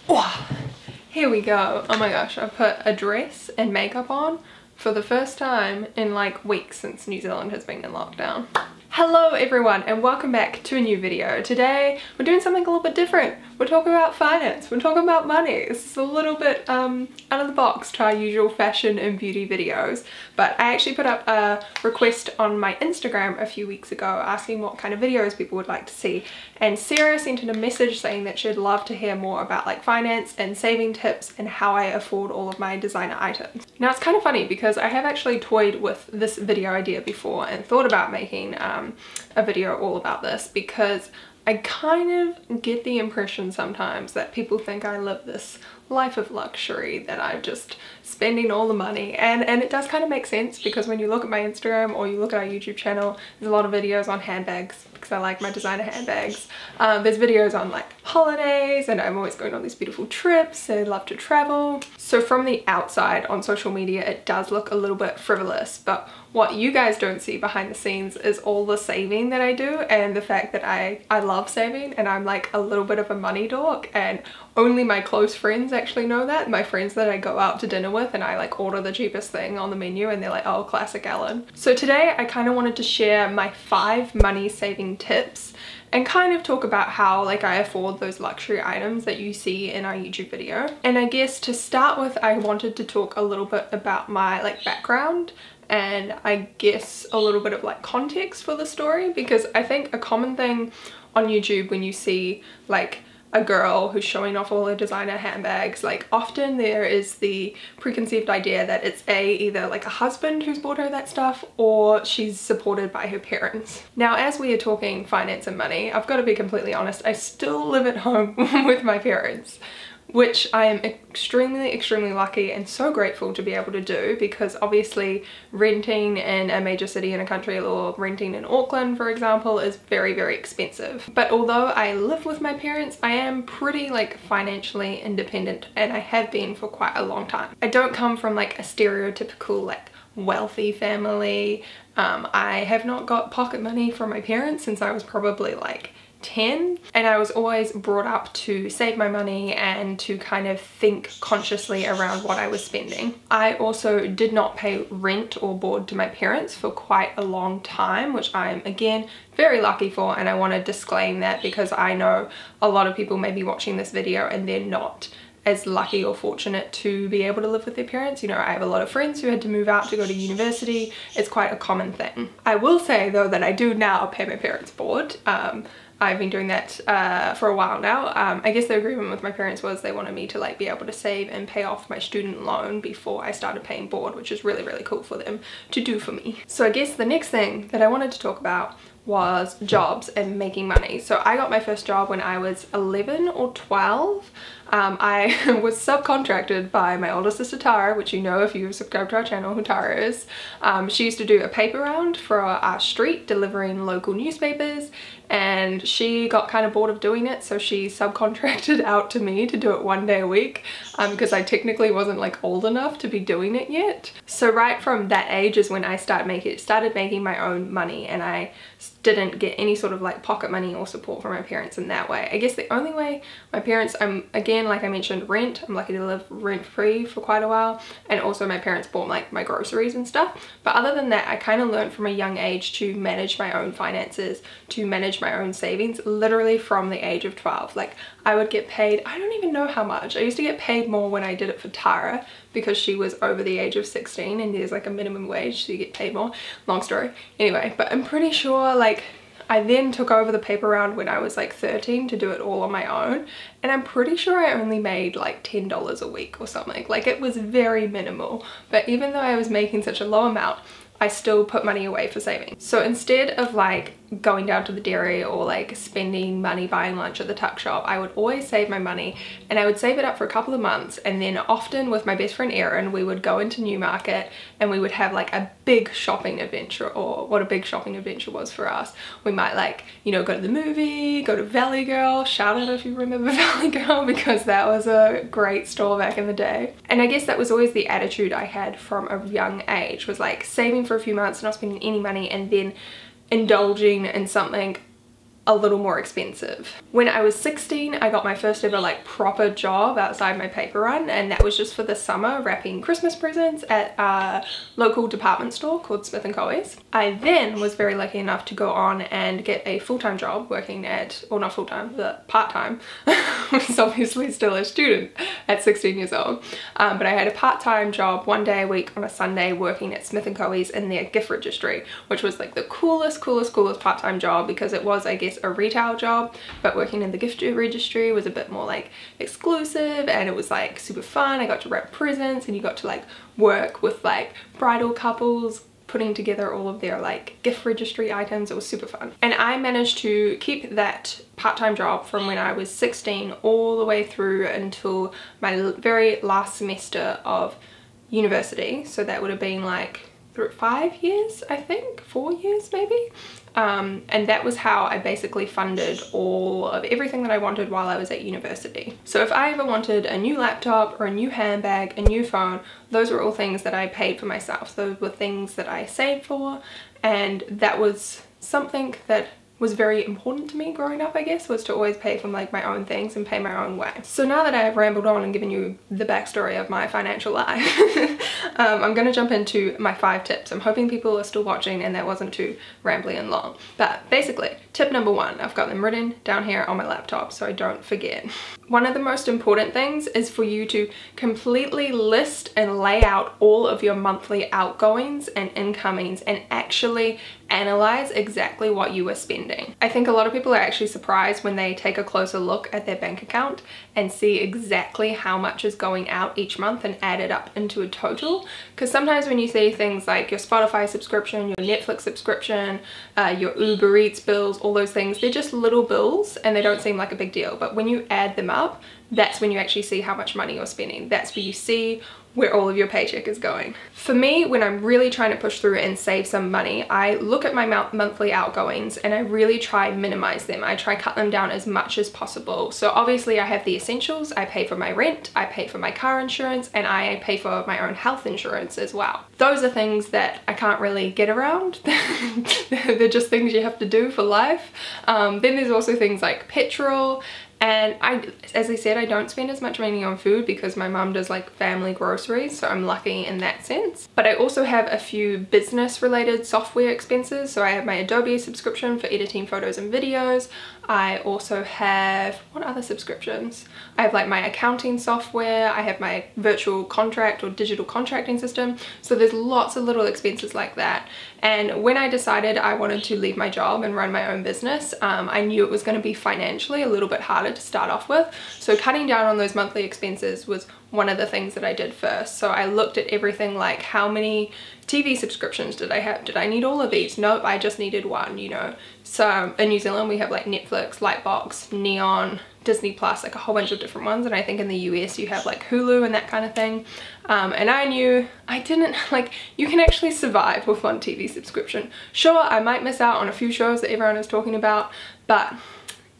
Oh, here we go. Oh my gosh, I put a dress and makeup on for the first time in like weeks since New Zealand has been in lockdown. Hello everyone and welcome back to a new video. Today we're doing something a little bit different. We're talking about finance, we're talking about money. This is a little bit out of the box to our usual fashion and beauty videos, but I actually put up a request on my Instagram a few weeks ago asking what kind of videos people would like to see, and Sarah sent in a message saying that she'd love to hear more about like finance and saving tips and how I afford all of my designer items. Now it's kind of funny because I have actually toyed with this video idea before and thought about making a video all about this, because I kind of get the impression sometimes that people think I live this life of luxury, that I'm just spending all the money, and it does kind of make sense because when you look at my Instagram or you look at our YouTube channel, there's a lot of videos on handbags because I like my designer handbags. There's videos on like holidays, and I'm always going on these beautiful trips. I love to travel. So from the outside on social media it does look a little bit frivolous, but what you guys don't see behind the scenes is all the saving that I do, and the fact that I love saving, and I'm like a little bit of a money dork, and only my close friends actually know that. My friends that I go out to dinner with and I like order the cheapest thing on the menu and they're like, oh, classic Ellen. So today I kind of wanted to share my 5 money saving tips and kind of talk about how like I afford those luxury items that you see in our YouTube video. And I guess to start with, I wanted to talk a little bit about my like background and I guess a little bit of like context for the story, because I think a common thing on YouTube when you see like a girl who's showing off all her designer handbags, like often there is the preconceived idea that it's either like a husband who's bought her that stuff or she's supported by her parents. Now as we are talking finance and money, I've got to be completely honest, I still live at home with my parents, which I am extremely lucky and so grateful to be able to do, because obviously renting in a major city in a country, or renting in Auckland for example, is very expensive. But although I live with my parents, I am pretty like financially independent, and I have been for quite a long time. I don't come from like a stereotypical like wealthy family. I have not got pocket money from my parents since I was probably like 10, and I was always brought up to save my money and to kind of think consciously around what I was spending. I also did not pay rent or board to my parents for quite a long time, which I'm again very lucky for, and I want to disclaim that because I know a lot of people may be watching this video and they're not as lucky or fortunate to be able to live with their parents. You know, I have a lot of friends who had to move out to go to university. It's quite a common thing. I will say though that I do now pay my parents' board. I've been doing that for a while now. I guess the agreement with my parents was they wanted me to like be able to save and pay off my student loan before I started paying board, which is really cool for them to do for me. So I guess the next thing that I wanted to talk about was jobs and making money. So I got my first job when I was 11 or 12. I was subcontracted by my older sister Tara, which you know if you've subscribed to our channel who Tara is. She used to do a paper round for our street delivering local newspapers, and she got kind of bored of doing it, so she subcontracted out to me to do it 1 day a week, because I technically wasn't like old enough to be doing it yet. So right from that age is when I started making my own money, and I didn't get any sort of like pocket money or support from my parents in that way. I guess the only way my parents, again like I mentioned, rent, I'm lucky to live rent free for quite a while, and also my parents bought like my groceries and stuff. But other than that, I kind of learned from a young age to manage my own finances, to manage my own savings, literally from the age of 12. Like I would get paid, I don't even know how much. I used to get paid more when I did it for Tara because she was over the age of 16 and there's like a minimum wage, so you get paid more. Long story. Anyway, but I'm pretty sure like I then took over the paper round when I was like 13 to do it all on my own, and I'm pretty sure I only made like $10 a week or something. Like it was very minimal, but even though I was making such a low amount, I still put money away for saving. So instead of like going down to the dairy or like spending money buying lunch at the tuck shop, I would always save my money, and I would save it up for a couple of months, and then often with my best friend Erin we would go into Newmarket and we would have like a big shopping adventure, or what a big shopping adventure was for us. We might like, you know, go to the movie, go to Valley Girl, shout out if you remember Valley Girl, because that was a great store back in the day. And I guess that was always the attitude I had from a young age, was like saving for a few months, not spending any money, and then indulging in something a little more expensive. When I was 16, I got my first ever like proper job outside my paper run, and that was just for the summer wrapping Christmas presents at a local department store called Smith & Coe's. I then was very lucky enough to go on and get a full-time job working at, well not full-time, but part-time. I was obviously still a student at 16 years old, but I had a part-time job 1 day a week on a Sunday working at Smith & Coe's in their gift registry, which was like the coolest part-time job because it was, I guess, a retail job, but working in the gift registry was a bit more like exclusive, and it was like super fun. I got to wrap presents, and you got to like work with like bridal couples putting together all of their like gift registry items. It was super fun, and I managed to keep that part-time job from when I was 16 all the way through until my very last semester of university. So that would have been like 5 years, I think, 4 years maybe. And that was how I basically funded all of everything that I wanted while I was at university. So if I ever wanted a new laptop or a new handbag, a new phone, those were all things that I paid for myself. Those were things that I saved for, and that was something that was very important to me growing up, I guess, was to always pay for like my own things and pay my own way. So now that I have rambled on and given you the backstory of my financial life, I'm going to jump into my 5 tips. I'm hoping people are still watching and that wasn't too rambly and long. But basically, tip number 1, I've got them written down here on my laptop so I don't forget. One of the most important things is for you to completely list and lay out all of your monthly outgoings and incomings and actually analyze exactly what you are spending. I think a lot of people are actually surprised when they take a closer look at their bank account and see exactly how much is going out each month and add it up into a total. Because sometimes when you see things like your Spotify subscription, your Netflix subscription, your Uber Eats bills, all those things, they're just little bills and they don't seem like a big deal. But when you add them up, that's when you actually see how much money you're spending. That's where you see where all of your paycheck is going. For me, when I'm really trying to push through and save some money, I look at my monthly outgoings and I really try minimize them. I try cut them down as much as possible. So obviously I have the essentials. I pay for my rent, I pay for my car insurance, and I pay for my own health insurance as well. Those are things that I can't really get around. They're just things you have to do for life. Then there's also things like petrol. And as I said, I don't spend as much money on food because my mum does like family groceries, so I'm lucky in that sense. But I also have a few business related software expenses. So I have my Adobe subscription for editing photos and videos. I also have, what other subscriptions? I have like my accounting software, I have my virtual contract or digital contracting system. So there's lots of little expenses like that. And when I decided I wanted to leave my job and run my own business, I knew it was going to be financially a little bit harder to start off with. So cutting down on those monthly expenses was one of the things that I did first. So I looked at everything like how many TV subscriptions did I have? Did I need all of these? Nope, I just needed one, you know. So in New Zealand we have like Netflix, Lightbox, Neon, Disney Plus, like a whole bunch of different ones, and I think in the US you have like Hulu and that kind of thing. And I knew I didn't, like, you can actually survive with one TV subscription. Sure, I might miss out on a few shows that everyone is talking about, but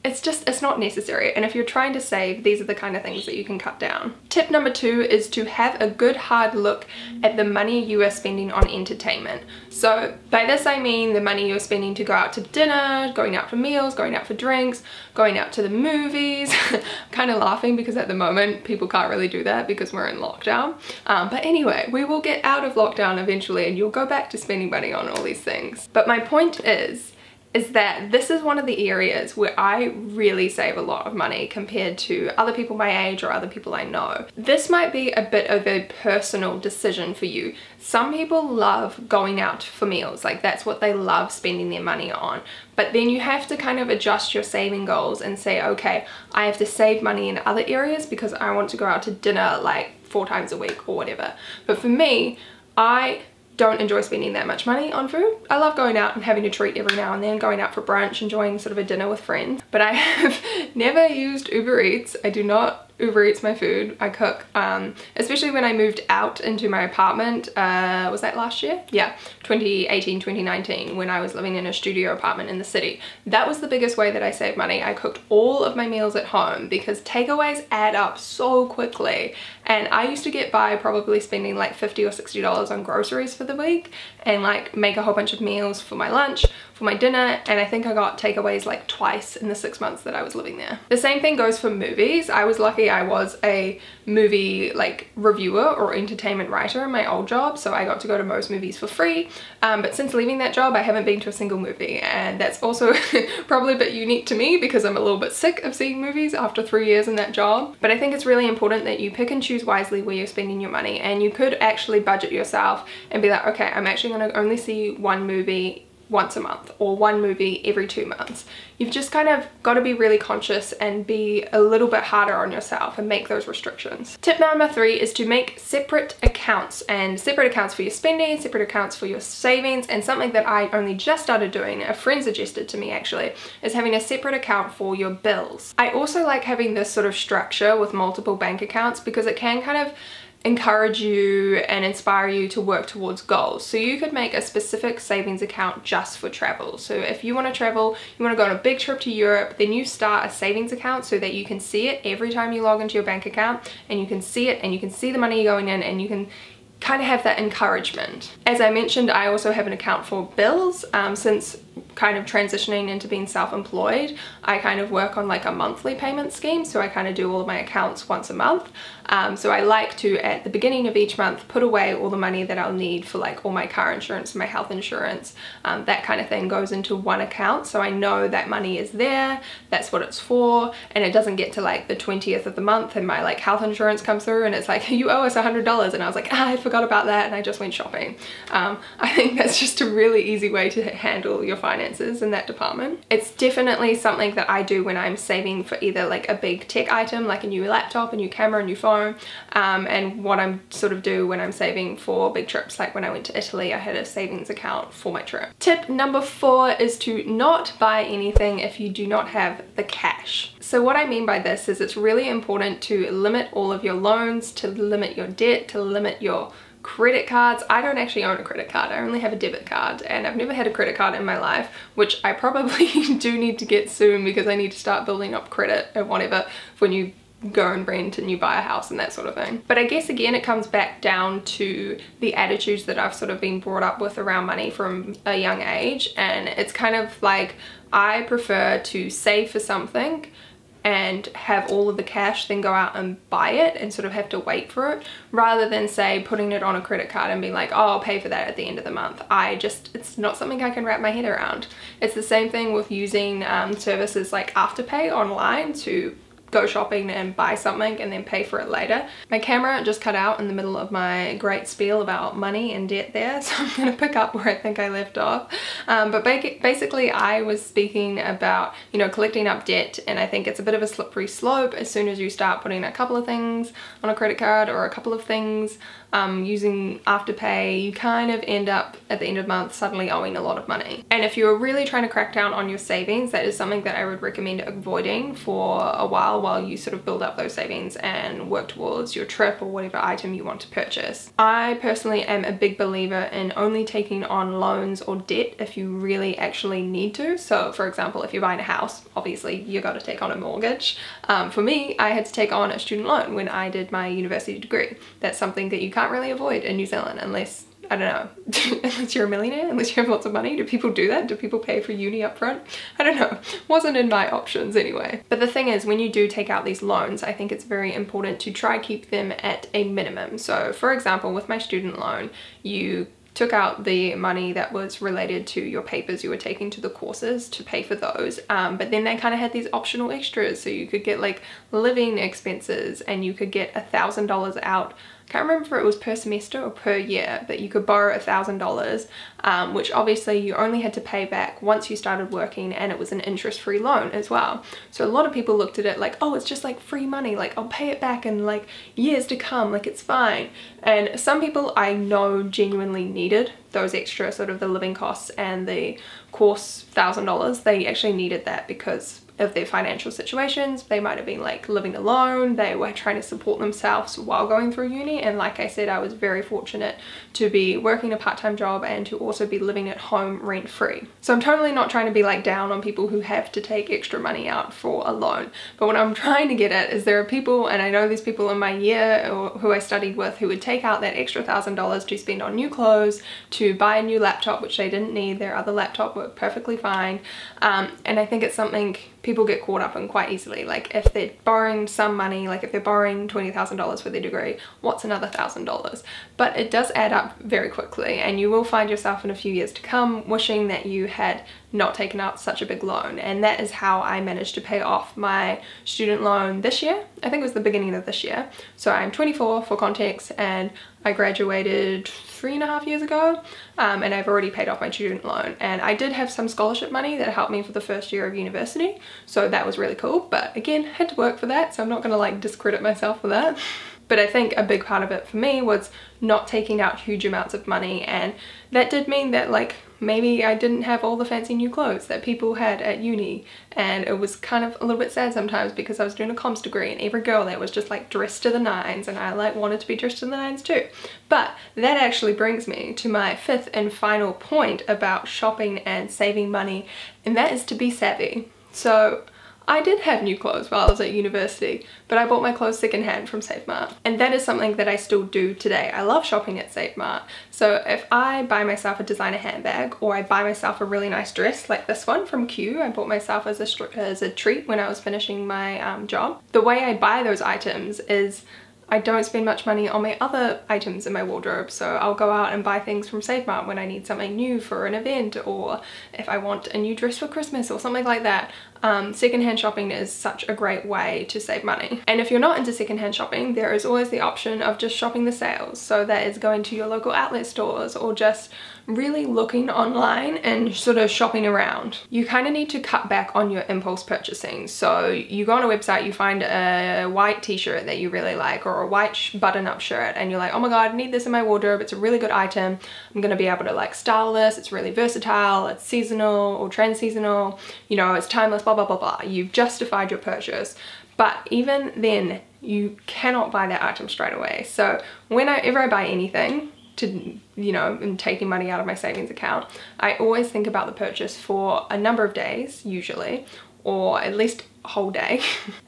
it's not necessary. And if you're trying to save, these are the kind of things that you can cut down. Tip number 2 is to have a good hard look at the money you are spending on entertainment. So by this I mean the money you're spending to go out to dinner, going out for meals, going out for drinks, going out to the movies. I'm kind of laughing because at the moment people can't really do that because we're in lockdown. But anyway, we will get out of lockdown eventually and you'll go back to spending money on all these things. But my point is that this is one of the areas where I really save a lot of money compared to other people my age or other people I know. This might be a bit of a personal decision for you. Some people love going out for meals, like that's what they love spending their money on. But then you have to kind of adjust your saving goals and say, okay, I have to save money in other areas because I want to go out to dinner like 4 times a week or whatever. But for me, I don't enjoy spending that much money on food. I love going out and having a treat every now and then, going out for brunch, enjoying sort of a dinner with friends. But I have never used Uber Eats. I do not Uber Eats my food. I cook, especially when I moved out into my apartment, was that last year? Yeah, 2018, 2019, when I was living in a studio apartment in the city. That was the biggest way that I saved money. I cooked all of my meals at home because takeaways add up so quickly. And I used to get by probably spending like $50 or $60 on groceries for the week and like make a whole bunch of meals for my lunch, for for my dinner, and I think I got takeaways like twice in the 6 months that I was living there. The same thing goes for movies. I was lucky I was a movie like reviewer or entertainment writer in my old job, so I got to go to most movies for free, but since leaving that job I haven't been to a single movie, and that's also probably a bit unique to me because I'm a little bit sick of seeing movies after 3 years in that job. But I think it's really important that you pick and choose wisely where you're spending your money, and you could actually budget yourself and be like, okay, I'm actually going to only see one movie once a month or one movie every 2 months. You've just kind of got to be really conscious and be a little bit harder on yourself and make those restrictions. Tip number 3 is to make separate accounts, and separate accounts for your spending, separate accounts for your savings, and something that I only just started doing, a friend suggested to me actually, is having a separate account for your bills. I also like having this sort of structure with multiple bank accounts because it can kind of encourage you and inspire you to work towards goals. So you could make a specific savings account just for travel. So if you want to travel, you want to go on a big trip to Europe, then you start a savings account so that you can see it every time you log into your bank account, and you can see it and you can see the money going in, and you can kind of have that encouragement. As I mentioned, I also have an account for bills. Since kind of transitioning into being self-employed, I kind of work on like a monthly payment scheme, so I kind of do all of my accounts once a month. So I like to, at the beginning of each month, put away all the money that I'll need for like all my car insurance, my health insurance, that kind of thing goes into one account, so I know that money is there, that's what it's for, and it doesn't get to like the 20th of the month and my like health insurance comes through and it's like, you owe us $100, and I was like, I forgot about that and I just went shopping. I think that's just a really easy way to handle your finances in that department. It's definitely something that I do when I'm saving for either like a big tech item like a new laptop, a new camera, a new phone, and what I'm sort of do when I'm saving for big trips. Like when I went to Italy, I had a savings account for my trip. Tip number 4 is to not buy anything if you do not have the cash. So what I mean by this is it's really important to limit all of your loans, to limit your debt, to limit your credit cards. I don't actually own a credit card, I only have a debit card, and I've never had a credit card in my life, which I probably do need to get soon because I need to start building up credit and whatever when you go and rent and you buy a house and that sort of thing. But I guess again it comes back down to the attitudes that I've sort of been brought up with around money from a young age, and it's kind of like I prefer to save for something and have all of the cash, then go out and buy it and sort of have to wait for it, rather than say putting it on a credit card and being like, oh, I'll pay for that at the end of the month. It's not something I can wrap my head around. It's the same thing with using services like Afterpay online to go shopping and buy something and then pay for it later. My camera just cut out in the middle of my great spiel about money and debt there, so I'm gonna pick up where I think I left off. But basically I was speaking about, you know, collecting up debt, and I think it's a bit of a slippery slope. As soon as you start putting a couple of things on a credit card or a couple of things using Afterpay, you kind of end up at the end of the month suddenly owing a lot of money. And if you're really trying to crack down on your savings, that is something that I would recommend avoiding for a while you sort of build up those savings and work towards your trip or whatever item you want to purchase. I personally am a big believer in only taking on loans or debt if you really actually need to. So for example, if you're buying a house, obviously you got to take on a mortgage. For me, I had to take on a student loan when I did my university degree. That's something that you can't really avoid in New Zealand unless, I don't know, unless you're a millionaire, unless you have lots of money. Do people do that? Do people pay for uni up front? I don't know. Wasn't in my options anyway. But the thing is, when you do take out these loans, I think it's very important to try keep them at a minimum. So for example, with my student loan, you took out the money that was related to your papers you were taking to the courses to pay for those, but then they kind of had these optional extras, so you could get like living expenses, and you could get $1,000 out. Can't remember if it was per semester or per year, but you could borrow $1,000, which obviously you only had to pay back once you started working, and it was an interest-free loan as well. So a lot of people looked at it like, oh, it's just like free money, like I'll pay it back in like years to come, like it's fine. And some people I know genuinely needed those extra sort of the living costs and the course $1,000. They actually needed that because of their financial situations. They might have been like living alone, they were trying to support themselves while going through uni, and like I said, I was very fortunate to be working a part-time job and to also be living at home rent-free. So I'm totally not trying to be like down on people who have to take extra money out for a loan, but what I'm trying to get at is there are people, and I know these people in my year or who I studied with, who would take out that extra $1,000 to spend on new clothes, to buy a new laptop which they didn't need. Their other laptop worked perfectly fine, and I think it's something people get caught up in quite easily. Like if they're borrowing some money, like if they're borrowing $20,000 for their degree, what's another $1,000? But it does add up very quickly, and you will find yourself in a few years to come wishing that you had not taken out such a big loan. And that is how I managed to pay off my student loan this year. I think it was the beginning of this year. So I'm 24 for context, and I graduated 3.5 years ago, and I've already paid off my student loan. And I did have some scholarship money that helped me for the first year of university, so that was really cool, but again, had to work for that, so I'm not gonna like discredit myself for that. But I think a big part of it for me was not taking out huge amounts of money, and that did mean that like maybe I didn't have all the fancy new clothes that people had at uni, and it was kind of a little bit sad sometimes because I was doing a comms degree and every girl there was just like dressed to the nines, and I like wanted to be dressed to the nines too. But that actually brings me to my fifth and final point about shopping and saving money, and that is to be savvy. So I did have new clothes while I was at university, but I bought my clothes secondhand from Save Mart, and that is something that I still do today. I love shopping at Save Mart. So if I buy myself a designer handbag, or I buy myself a really nice dress like this one from Q, I bought myself as a treat when I was finishing my job. The way I buy those items is I don't spend much money on my other items in my wardrobe, so I'll go out and buy things from Save Mart when I need something new for an event, or if I want a new dress for Christmas or something like that. Secondhand shopping is such a great way to save money. And if you're not into secondhand shopping, there is always the option of just shopping the sales. So that is going to your local outlet stores, or just really looking online and sort of shopping around. You kind of need to cut back on your impulse purchasing. So you go on a website, you find a white t-shirt that you really like, or a white button-up shirt, and you're like, oh my god, I need this in my wardrobe, it's a really good item, I'm gonna be able to like style this, it's really versatile, it's seasonal or trans-seasonal, you know, it's timeless, blah blah blah blah. You've justified your purchase. But even then, you cannot buy that item straight away. So whenever I buy anything, to, you know, and taking money out of my savings account, I always think about the purchase for a number of days usually, or at least a whole day.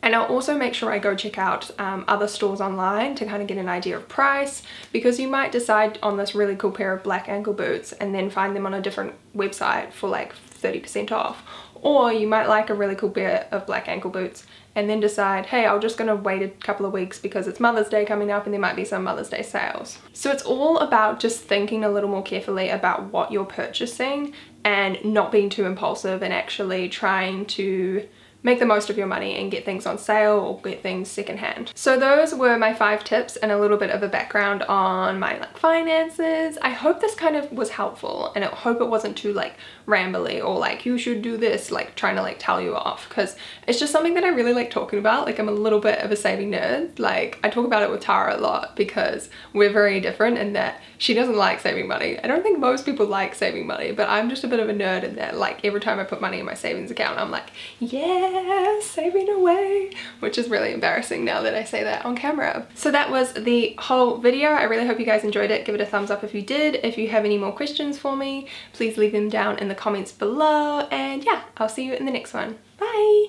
And I'll also make sure I go check out other stores online to kind of get an idea of price, because you might decide on this really cool pair of black ankle boots and then find them on a different website for like 30% off. Or you might like a really cool pair of black ankle boots and then decide, hey, I'm just gonna wait a couple of weeks because it's Mother's Day coming up and there might be some Mother's Day sales. So it's all about just thinking a little more carefully about what you're purchasing and not being too impulsive, and actually trying to make the most of your money and get things on sale or get things secondhand. So those were my 5 tips and a little bit of a background on my like finances. I hope this kind of was helpful, and I hope it wasn't too like rambly or like you should do this, like trying to like tell you off, because it's just something that I really like talking about. Like I'm a little bit of a saving nerd. Like I talk about it with Tara a lot because we're very different in that she doesn't like saving money. I don't think most people like saving money, but I'm just a bit of a nerd in that like every time I put money in my savings account, I'm like, yeah, saving away, which is really embarrassing now that I say that on camera. So that was the whole video. I really hope you guys enjoyed it. Give it a thumbs up if you did. If you have any more questions for me, please leave them down in the comments below, and yeah, I'll see you in the next one. Bye!